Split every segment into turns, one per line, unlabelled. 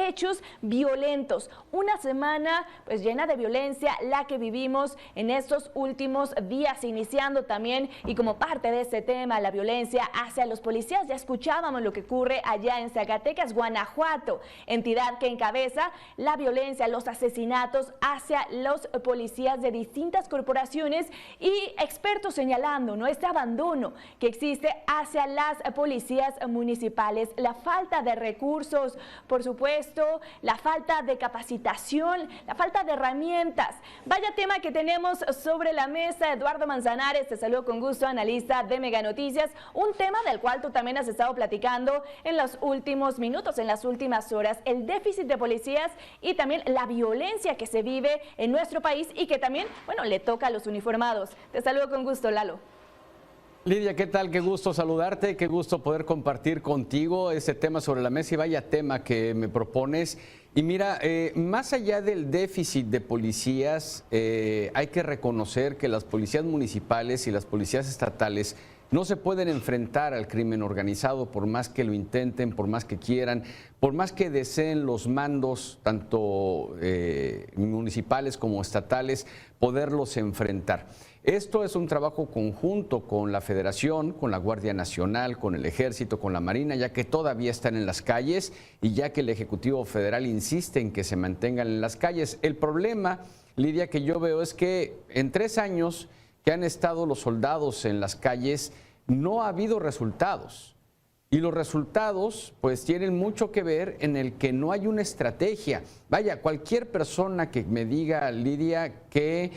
hechos violentos. Una semana pues llena de violencia la que vivimos en estos últimos días, iniciando también y como parte de este tema, la violencia hacia los policías. Ya escuchábamos lo que ocurre allá en Zacatecas, Guanajuato, entidad que encabeza la violencia, los asesinatos hacia los policías de distintas corporaciones, y expertos señalando, ¿no?, este abandono que existe hacia las policías municipales, la falta de recursos, por supuesto, la falta de capacitación, la falta de herramientas. Vaya tema que tenemos sobre la mesa. Eduardo Manzanares, te saludo con gusto, analista de Mega Noticias, un tema del cual tú también has estado platicando en los últimos minutos, en las últimas horas, el déficit de policías y también la violencia que se vive en nuestro país y que también, bueno, le toca a los uniformados. Te saludo con gusto, Lalo.
Lidia, ¿qué tal? Qué gusto saludarte, qué gusto poder compartir contigo este tema sobre la mesa, y vaya tema que me propones. Y mira, más allá del déficit de policías, hay que reconocer que las policías municipales y las policías estatales no se pueden enfrentar al crimen organizado por más que lo intenten, por más que quieran, por más que deseen los mandos, tanto municipales como estatales, poderlos enfrentar. Esto es un trabajo conjunto con la Federación, con la Guardia Nacional, con el Ejército, con la Marina, ya que todavía están en las calles y ya que el Ejecutivo Federal insiste en que se mantengan en las calles. El problema, Lidia, que yo veo es que en 3 años que han estado los soldados en las calles, no ha habido resultados. Y los resultados pues tienen mucho que ver en el que no hay una estrategia. Vaya, cualquier persona que me diga, Lidia, que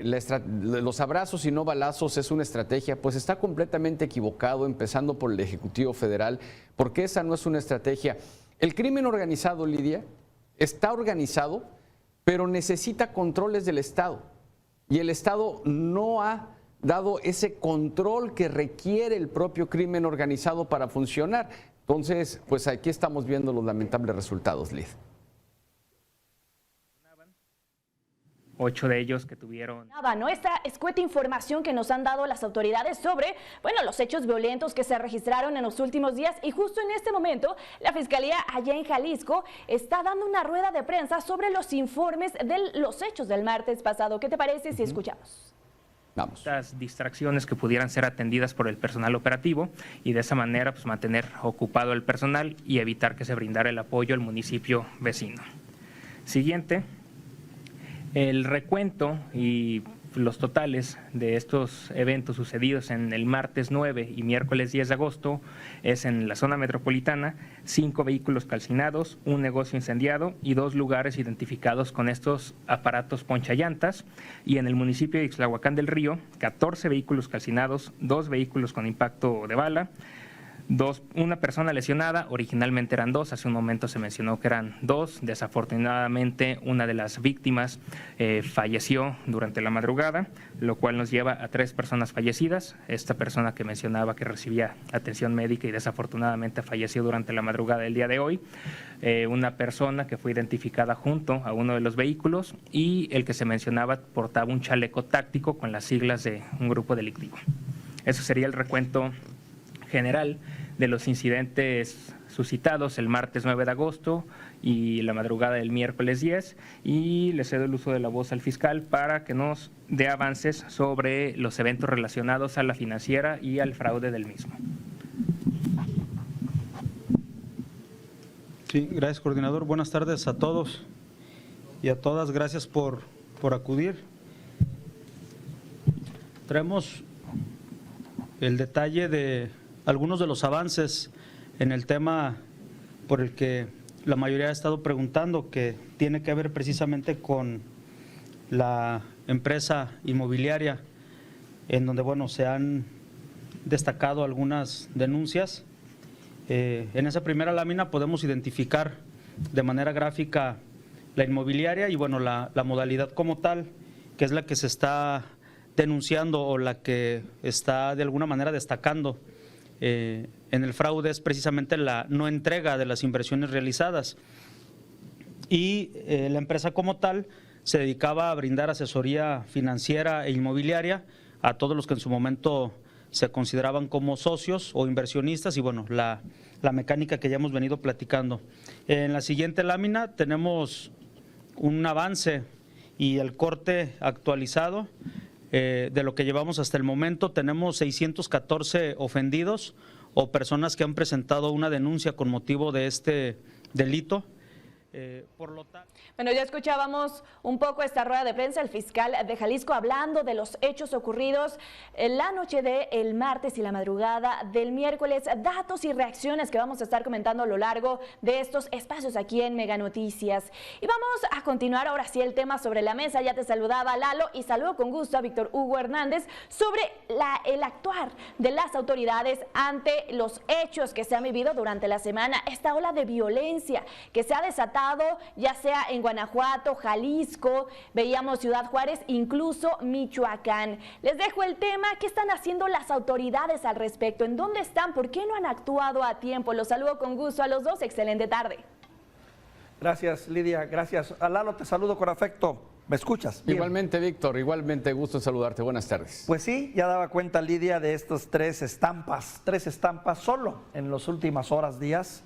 los abrazos y no balazos es una estrategia, pues está completamente equivocado, empezando por el Ejecutivo Federal, porque esa no es una estrategia. El crimen organizado, Lidia, está organizado, pero necesita controles del Estado. Y el Estado no ha dado ese control que requiere el propio crimen organizado para funcionar. Entonces, pues aquí estamos viendo los lamentables resultados, Lid.
8 de ellos que tuvieron...
¿no? Esta escueta información que nos han dado las autoridades sobre, bueno, los hechos violentos que se registraron en los últimos días, y justo en este momento la Fiscalía allá en Jalisco está dando una rueda de prensa sobre los informes de los hechos del martes pasado. ¿Qué te parece si escuchamos?
Vamos. Estas distracciones que pudieran ser atendidas por el personal operativo y de esa manera pues mantener ocupado el personal y evitar que se brindara el apoyo al municipio vecino. Siguiente. El recuento y los totales de estos eventos sucedidos en el martes 9 y miércoles 10 de agosto es en la zona metropolitana: 5 vehículos calcinados, un negocio incendiado y 2 lugares identificados con estos aparatos ponchallantas, y en el municipio de Ixtlahuacán del Río, 14 vehículos calcinados, 2 vehículos con impacto de bala, una persona lesionada. Originalmente eran 2, hace un momento se mencionó que eran 2. Desafortunadamente, una de las víctimas falleció durante la madrugada, lo cual nos lleva a 3 personas fallecidas. Esta persona que mencionaba que recibía atención médica y desafortunadamente falleció durante la madrugada del día de hoy. Una persona que fue identificada junto a uno de los vehículos, y el que se mencionaba portaba un chaleco táctico con las siglas de un grupo delictivo. Eso sería el recuento general de los incidentes suscitados el martes 9 de agosto y la madrugada del miércoles 10, y le cedo el uso de la voz al fiscal para que nos dé avances sobre los eventos relacionados a la financiera y al fraude del mismo.
Sí, gracias, coordinador. Buenas tardes a todos y a todas. Gracias por acudir. Traemos el detalle de algunos de los avances en el tema por el que la mayoría ha estado preguntando, que tiene que ver precisamente con la empresa inmobiliaria, en donde, bueno, se han destacado algunas denuncias. En esa primera lámina podemos identificar de manera gráfica la inmobiliaria y, bueno, la modalidad como tal, que es la que se está denunciando o la que está de alguna manera destacando en el fraude, es precisamente la no entrega de las inversiones realizadas. Y la empresa como tal se dedicaba a brindar asesoría financiera e inmobiliaria a todos los que en su momento se consideraban como socios o inversionistas, y bueno, la la mecánica que ya hemos venido platicando. En la siguiente lámina tenemos un avance y el corte actualizado de lo que llevamos hasta el momento. Tenemos 614 ofendidos o personas que han presentado una denuncia con motivo de este delito.
Bueno, ya escuchábamos un poco esta rueda de prensa, el fiscal de Jalisco hablando de los hechos ocurridos en la noche del martes y la madrugada del miércoles, datos y reacciones que vamos a estar comentando a lo largo de estos espacios aquí en Mega Noticias. Y vamos a continuar ahora sí el tema sobre la mesa. Ya te saludaba Lalo y saludo con gusto a Víctor Hugo Hernández sobre el actuar de las autoridades ante los hechos que se han vivido durante la semana, esta ola de violencia que se ha desatado ya sea en Guanajuato, Jalisco, veíamos Ciudad Juárez, incluso Michoacán. Les dejo el tema, ¿qué están haciendo las autoridades al respecto? ¿En dónde están? ¿Por qué no han actuado a tiempo? Los saludo con gusto a los dos, excelente tarde.
Gracias, Lidia, gracias. A Lalo te saludo con afecto. ¿Me escuchas? Bien.
Igualmente, Víctor, igualmente gusto en saludarte. Buenas tardes.
Pues sí, ya daba cuenta Lidia de estas tres estampas solo en las últimas horas, días,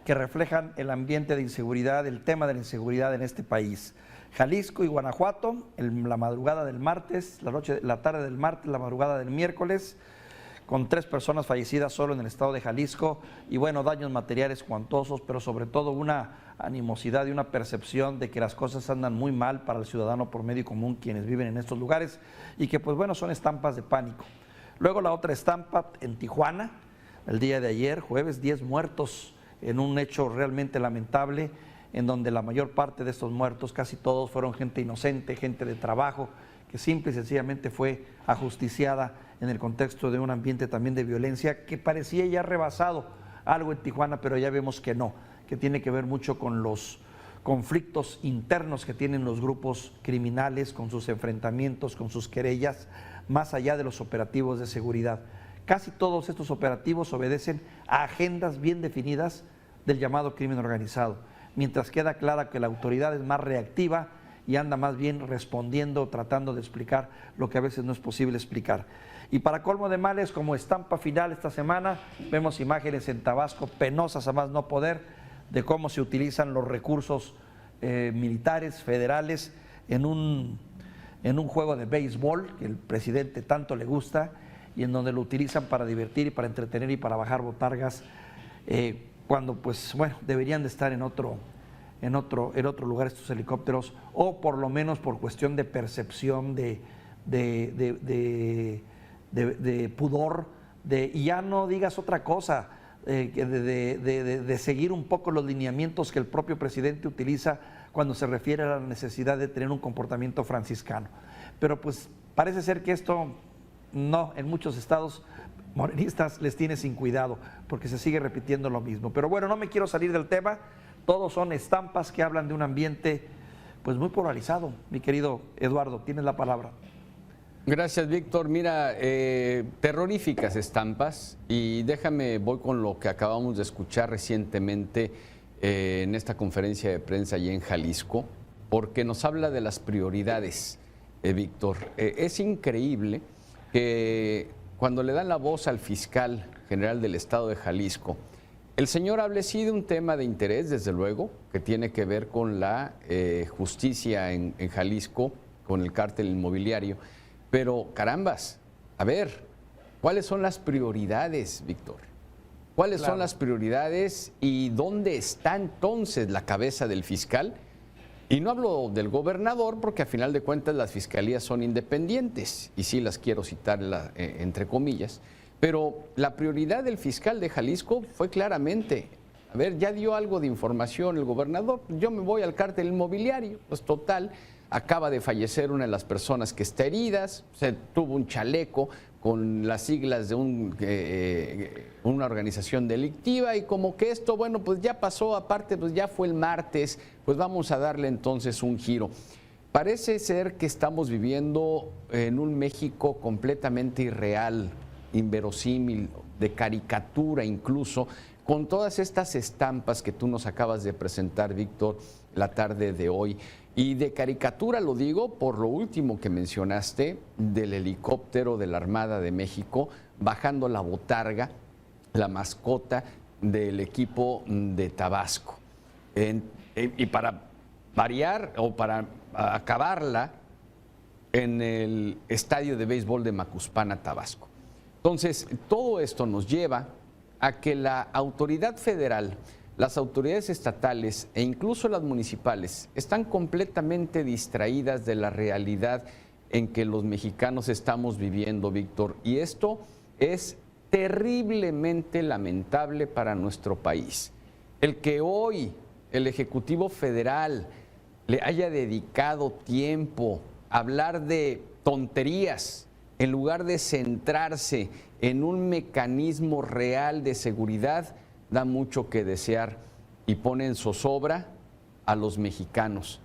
que reflejan el ambiente de inseguridad, el tema de la inseguridad en este país. Jalisco y Guanajuato, la madrugada del martes, la tarde del martes, la madrugada del miércoles, con 3 personas fallecidas solo en el estado de Jalisco y bueno, daños materiales cuantosos, pero sobre todo una animosidad y una percepción de que las cosas andan muy mal para el ciudadano promedio y común, quienes viven en estos lugares, y que pues bueno, son estampas de pánico. Luego la otra estampa en Tijuana, el día de ayer, jueves, 10 muertos, en un hecho realmente lamentable, en donde la mayor parte de estos muertos, casi todos, fueron gente inocente, gente de trabajo, que simple y sencillamente fue ajusticiada en el contexto de un ambiente también de violencia que parecía ya rebasado algo en Tijuana, pero ya vemos que no, que tiene que ver mucho con los conflictos internos que tienen los grupos criminales, con sus enfrentamientos, con sus querellas, más allá de los operativos de seguridad. Casi todos estos operativos obedecen a agendas bien definidas del llamado crimen organizado, mientras queda clara que la autoridad es más reactiva y anda más bien respondiendo, tratando de explicar lo que a veces no es posible explicar. Y para colmo de males, como estampa final esta semana, vemos imágenes en Tabasco penosas a más no poder de cómo se utilizan los recursos militares, federales, en un juego de béisbol que el presidente tanto le gusta, y en donde lo utilizan para divertir y para entretener y para bajar botargas, cuando pues bueno, deberían de estar en otro lugar estos helicópteros, o por lo menos por cuestión de percepción, de pudor, y ya no digas otra cosa, de seguir un poco los lineamientos que el propio presidente utiliza cuando se refiere a la necesidad de tener un comportamiento franciscano. Pero pues parece ser que esto no, en muchos estados morenistas les tiene sin cuidado, porque se sigue repitiendo lo mismo. Pero bueno, no me quiero salir del tema, todos son estampas que hablan de un ambiente pues muy polarizado. Mi querido Eduardo, tienes la palabra.
Gracias, Víctor. Mira, terroríficas estampas, y voy con lo que acabamos de escuchar recientemente en esta conferencia de prensa allí en Jalisco, porque nos habla de las prioridades, Víctor. Es increíble que cuando le dan la voz al fiscal general del estado de Jalisco, el señor hable sí de un tema de interés, desde luego, que tiene que ver con la justicia en Jalisco, con el cártel inmobiliario, pero carambas, a ver, ¿cuáles son las prioridades, Víctor? ¿Cuáles son las prioridades y dónde está entonces la cabeza del fiscal? Y no hablo del gobernador, porque a final de cuentas las fiscalías son independientes, y sí las quiero citar entre comillas, pero la prioridad del fiscal de Jalisco fue claramente, a ver, ya dio algo de información el gobernador, yo me voy al cártel inmobiliario, pues total, acaba de fallecer una de las personas que está herida, se tuvo un chaleco con las siglas de una organización delictiva, y como que esto, bueno, pues ya pasó, aparte, pues ya fue el martes, pues vamos a darle entonces un giro. Parece ser que estamos viviendo en un México completamente irreal, inverosímil, de caricatura incluso, con todas estas estampas que tú nos acabas de presentar, Víctor, la tarde de hoy. Y de caricatura lo digo por lo último que mencionaste del helicóptero de la Armada de México, bajando la botarga, la mascota, del equipo de Tabasco. Y para variar o para acabarla en el estadio de béisbol de Macuspana, Tabasco. Entonces, todo esto nos lleva a que la autoridad federal, las autoridades estatales e incluso las municipales están completamente distraídas de la realidad en que los mexicanos estamos viviendo, Víctor. Y esto es terriblemente lamentable para nuestro país. El que hoy el Ejecutivo Federal le haya dedicado tiempo a hablar de tonterías en lugar de centrarse en un mecanismo real de seguridad, da mucho que desear y pone en zozobra a los mexicanos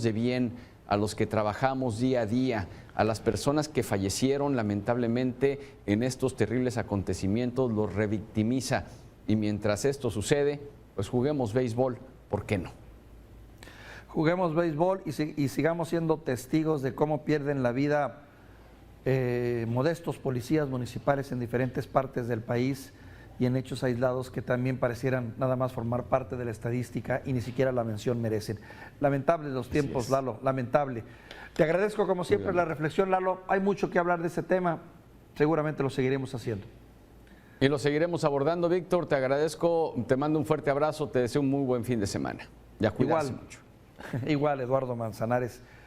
de bien, a los que trabajamos día a día, a las personas que fallecieron lamentablemente en estos terribles acontecimientos, los revictimiza. Y mientras esto sucede, pues juguemos béisbol, ¿por qué no?
Juguemos béisbol y sigamos siendo testigos de cómo pierden la vida modestos policías municipales en diferentes partes del país y en hechos aislados que también parecieran nada más formar parte de la estadística y ni siquiera la mención merecen. Lamentables los tiempos, Lalo, lamentable. Te agradezco como siempre la reflexión, Lalo. Hay mucho que hablar de este tema, seguramente lo seguiremos haciendo.
Y lo seguiremos abordando, Víctor. Te agradezco, te mando un fuerte abrazo, te deseo un muy buen fin de semana. Ya cuidarse mucho.
Igual, Eduardo Manzanares.